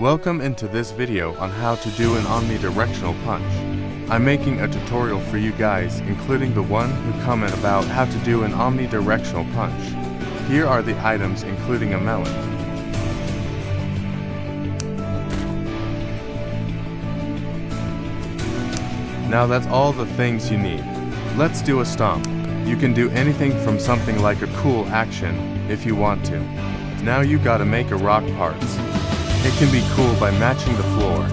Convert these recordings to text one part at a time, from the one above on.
Welcome into this video on how to do an omnidirectional punch. I'm making a tutorial for you guys, including the one who comment about how to do an omnidirectional punch. Here are the items, including a melon. Now that's all the things you need. Let's do a stomp. You can do anything from something like a cool action if you want to. Now you gotta make a rock parts. It can be cool by matching the floor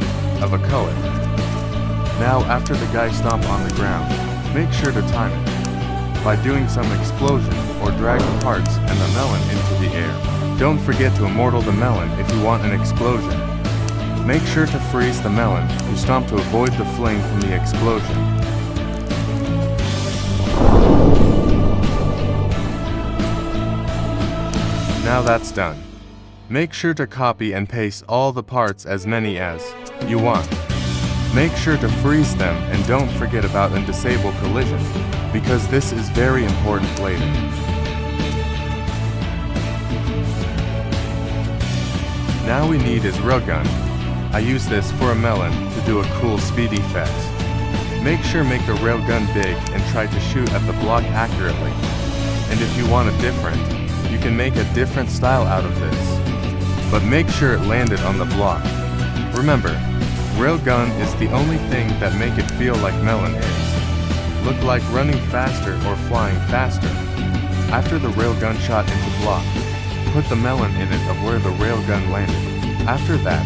of a color. Now after the guy stomp on the ground, make sure to time it by doing some explosion or drag the parts and the melon into the air. Don't forget to immortal the melon if you want an explosion. Make sure to freeze the melon you stomp to avoid the flame from the explosion. Now that's done. Make sure to copy and paste all the parts, as many as you want. Make sure to freeze them and don't forget about and disable collision, because this is very important later. Now we need is railgun. I use this for a melon to do a cool speed effect. Make sure make the railgun big and try to shoot at the block accurately. And if you want a different, you can make a different style out of this. But make sure it landed on the block. Remember, railgun is the only thing that make it feel like melon is. Look like running faster or flying faster. After the railgun shot into block, put the melon in it of where the railgun landed. After that,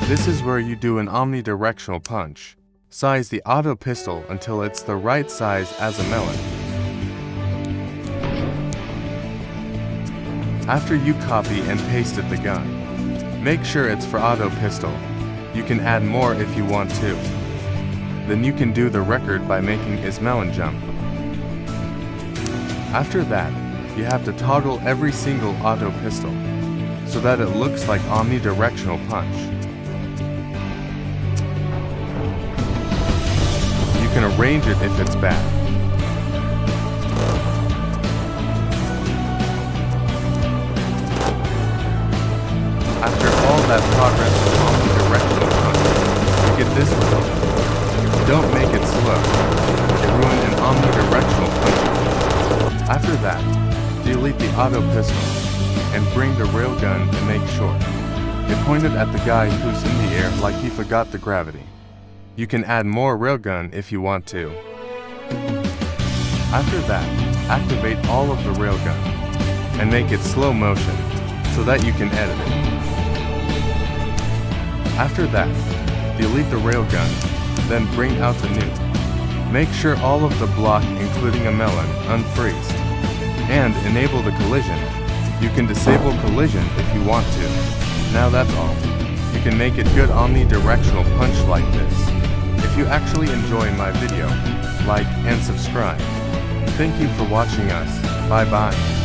this is where you do an omnidirectional punch. Size the auto pistol until it's the right size as a melon. After you copy and pasted the gun, make sure it's for auto pistol. You can add more if you want to. Then you can do the record by making is melon jump. After that, you have to toggle every single auto pistol so that it looks like omnidirectional punch. You can arrange it if it's bad. After all that progress of omnidirectional punch, you get this result. Don't make it slow. It ruined an omnidirectional punch. After that, delete the auto pistol and bring the railgun and make sure it pointed at the guy who's in the air like he forgot the gravity. You can add more railgun if you want to. After that, activate all of the railgun and make it slow motion so that you can edit it. After that, delete the railgun, then bring out the new. Make sure all of the block, including a melon, unfreezed. And enable the collision. You can disable collision if you want to. Now that's all. You can make it good omnidirectional punch like this. If you actually enjoy my video, like and subscribe. Thank you for watching us. Bye bye.